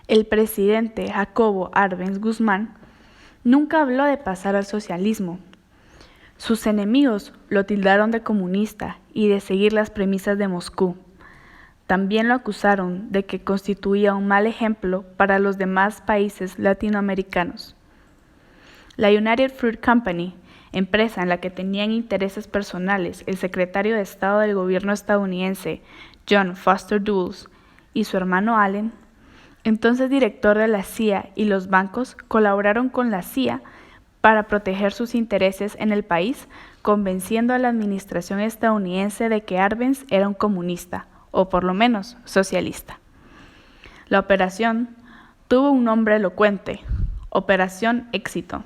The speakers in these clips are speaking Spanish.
El presidente Jacobo Arbenz Guzmán nunca habló de pasar al socialismo. Sus enemigos lo tildaron de comunista y de seguir las premisas de Moscú. También lo acusaron de que constituía un mal ejemplo para los demás países latinoamericanos. La United Fruit Company, empresa en la que tenían intereses personales el secretario de Estado del gobierno estadounidense John Foster Dulles y su hermano Allen, entonces director de la CIA, y los bancos colaboraron con la CIA para proteger sus intereses en el país, convenciendo a la administración estadounidense de que Arbenz era un comunista, o por lo menos socialista. La operación tuvo un nombre elocuente: Operación Éxito.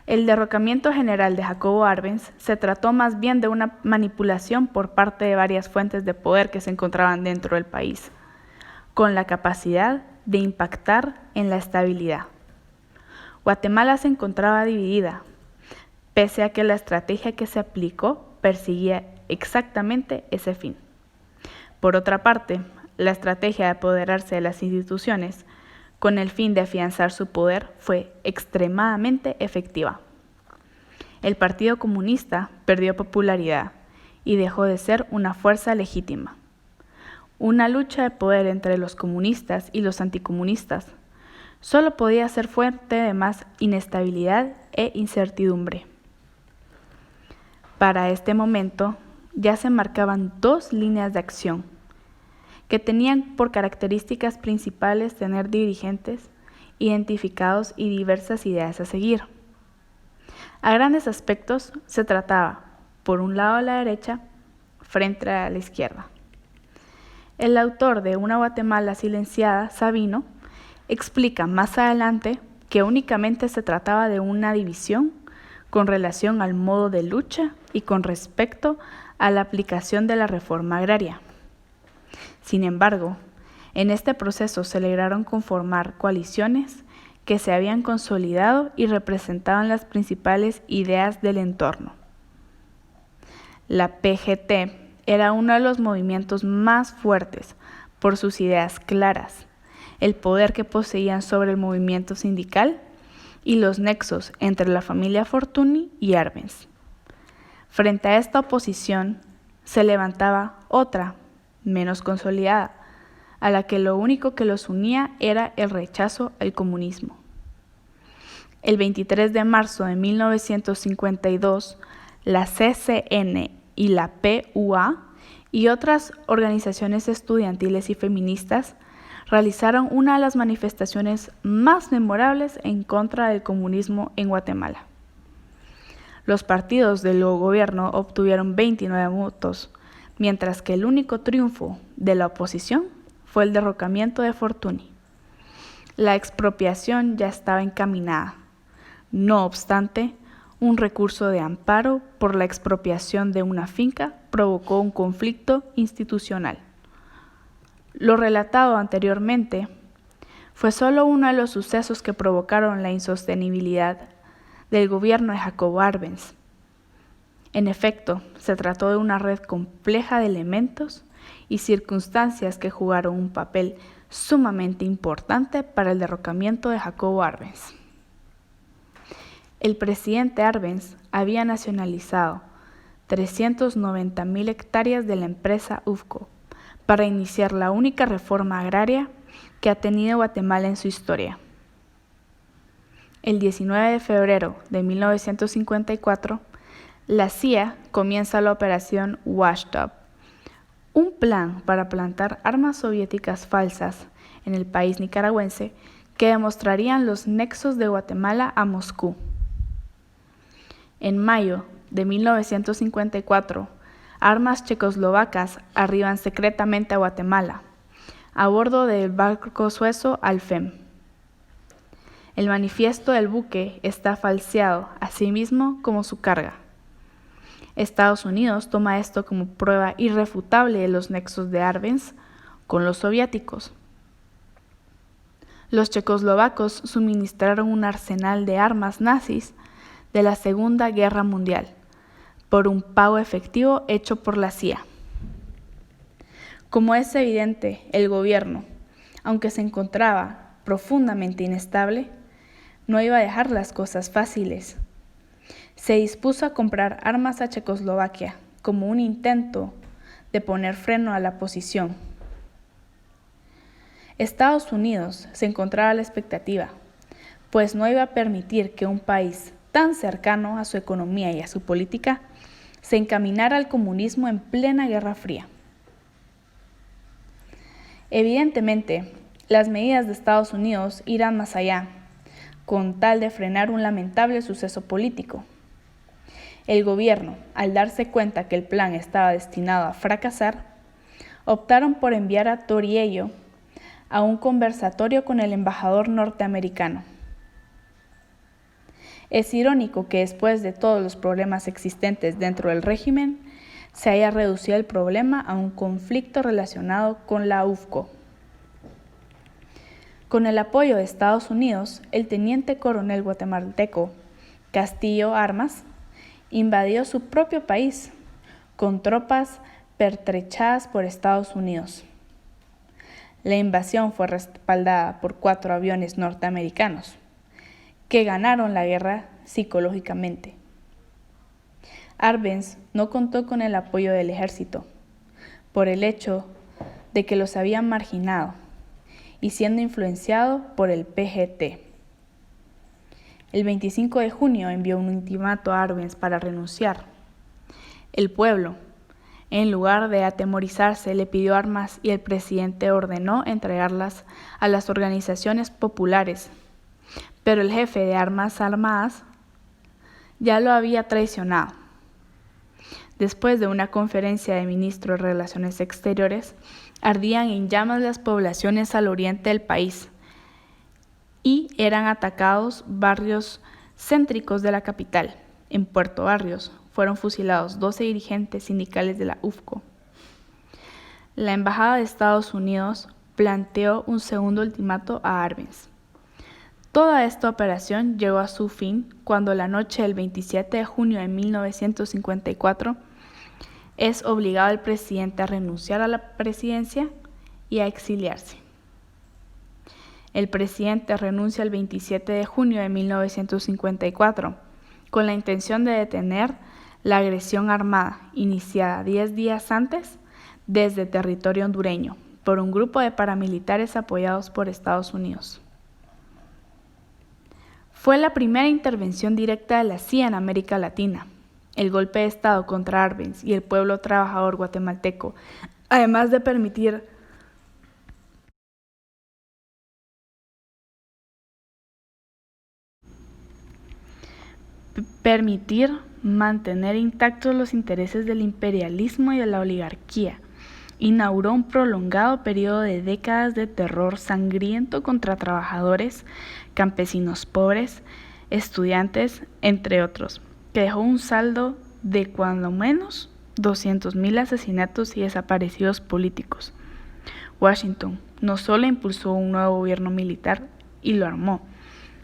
El derrocamiento general de Jacobo Arbenz se trató más bien de una manipulación por parte de varias fuentes de poder que se encontraban dentro del país, con la capacidad de impactar en la estabilidad. Guatemala se encontraba dividida, pese a que la estrategia que se aplicó perseguía exactamente ese fin. Por otra parte, la estrategia de apoderarse de las instituciones con el fin de afianzar su poder fue extremadamente efectiva. El Partido Comunista perdió popularidad y dejó de ser una fuerza legítima. Una lucha de poder entre los comunistas y los anticomunistas solo podía ser fuente de más inestabilidad e incertidumbre. Para este momento ya se marcaban dos líneas de acción que tenían por características principales tener dirigentes identificados y diversas ideas a seguir. A grandes aspectos se trataba, por un lado a la derecha, frente a la izquierda. El autor de Una Guatemala silenciada, Sabino, explica más adelante que únicamente se trataba de una división con relación al modo de lucha y con respecto a la aplicación de la reforma agraria. Sin embargo, en este proceso se lograron conformar coaliciones que se habían consolidado y representaban las principales ideas del entorno. La PGT era uno de los movimientos más fuertes por sus ideas claras, el poder que poseían sobre el movimiento sindical y los nexos entre la familia Fortuny y Arbenz. Frente a esta oposición se levantaba otra, menos consolidada, a la que lo único que los unía era el rechazo al comunismo. El 23 de marzo de 1952, la CCN y la PUA y otras organizaciones estudiantiles y feministas realizaron una de las manifestaciones más memorables en contra del comunismo en Guatemala. Los partidos del gobierno obtuvieron 29 votos, mientras que el único triunfo de la oposición fue el derrocamiento de Fortuny. La expropiación ya estaba encaminada. No obstante, un recurso de amparo por la expropiación de una finca provocó un conflicto institucional. Lo relatado anteriormente fue solo uno de los sucesos que provocaron la insostenibilidad del gobierno de Jacobo Arbenz. En efecto, se trató de una red compleja de elementos y circunstancias que jugaron un papel sumamente importante para el derrocamiento de Jacobo Arbenz. El presidente Arbenz había nacionalizado 390.000 hectáreas de la empresa UFCO para iniciar la única reforma agraria que ha tenido Guatemala en su historia. El 19 de febrero de 1954, la CIA comienza la operación Washtub, un plan para plantar armas soviéticas falsas en el país nicaragüense que demostrarían los nexos de Guatemala a Moscú. En mayo de 1954, armas checoslovacas arriban secretamente a Guatemala, a bordo del barco suezo Alfem. El manifiesto del buque está falseado, asimismo como su carga. Estados Unidos toma esto como prueba irrefutable de los nexos de Arbenz con los soviéticos. Los checoslovacos suministraron un arsenal de armas nazis de la Segunda Guerra Mundial, por un pago efectivo hecho por la CIA. Como es evidente, el gobierno, Aunque se encontraba profundamente inestable, no iba a dejar las cosas fáciles. Se dispuso a comprar armas a Checoslovaquia como un intento de poner freno a la posición. Estados Unidos se encontraba a la expectativa, pues no iba a permitir que un país tan cercano a su economía y a su política se encaminara al comunismo en plena Guerra Fría. Evidentemente, las medidas de Estados Unidos irán más allá, con tal de frenar un lamentable suceso político. El gobierno, al darse cuenta que el plan estaba destinado a fracasar, optaron por enviar a Toriello a un conversatorio con el embajador norteamericano. Es irónico que después de todos los problemas existentes dentro del régimen, se haya reducido el problema a un conflicto relacionado con la UFCO. Con el apoyo de Estados Unidos, el teniente coronel guatemalteco Castillo Armas invadió su propio país con tropas pertrechadas por Estados Unidos. La invasión fue respaldada por 4 aviones norteamericanos, que ganaron la guerra psicológicamente. Arbenz no contó con el apoyo del ejército, por el hecho de que los habían marginado y siendo influenciado por el PGT. El 25 de junio envió un ultimato a Arbenz para renunciar. El pueblo, en lugar de atemorizarse, le pidió armas y el presidente ordenó entregarlas a las organizaciones populares. Pero el jefe de Armas Armadas ya lo había traicionado. Después de una conferencia de ministros de Relaciones Exteriores, ardían en llamas las poblaciones al oriente del país y eran atacados barrios céntricos de la capital. En Puerto Barrios fueron fusilados 12 dirigentes sindicales de la UFCO. La Embajada de Estados Unidos planteó un segundo ultimato a Arbenz. Toda esta operación llegó a su fin cuando la noche del 27 de junio de 1954 es obligado el presidente a renunciar a la presidencia y a exiliarse. El presidente renuncia el 27 de junio de 1954 con la intención de detener la agresión armada iniciada 10 días antes desde territorio hondureño por un grupo de paramilitares apoyados por Estados Unidos. Fue la primera intervención directa de la CIA en América Latina. El golpe de Estado contra Arbenz y el pueblo trabajador guatemalteco, además de permitir mantener intactos los intereses del imperialismo y de la oligarquía, inauguró un prolongado periodo de décadas de terror sangriento contra trabajadores, campesinos pobres, estudiantes, entre otros, que dejó un saldo de cuando menos 200.000 asesinatos y desaparecidos políticos. Washington no solo impulsó un nuevo gobierno militar y lo armó,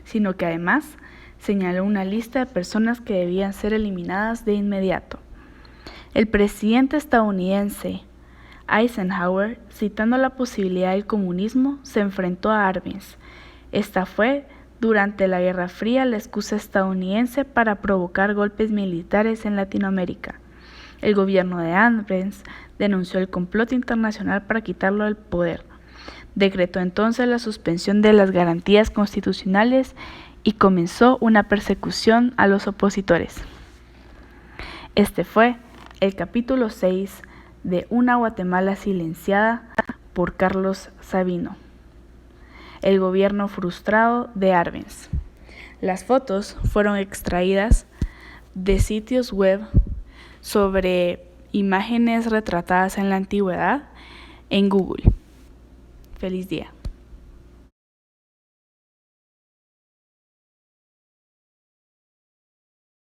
sino que además señaló una lista de personas que debían ser eliminadas de inmediato. El presidente estadounidense Eisenhower, citando la posibilidad del comunismo, se enfrentó a Arbenz. Esta fue, durante la Guerra Fría, la excusa estadounidense para provocar golpes militares en Latinoamérica. El gobierno de Arbenz denunció el complot internacional para quitarlo del poder. Decretó entonces la suspensión de las garantías constitucionales y comenzó una persecución a los opositores. Este fue el capítulo 6 de Una Guatemala silenciada por Carlos Sabino. El gobierno frustrado de Arbenz. Las fotos fueron extraídas de sitios web sobre imágenes retratadas en la antigüedad en Google. Feliz día.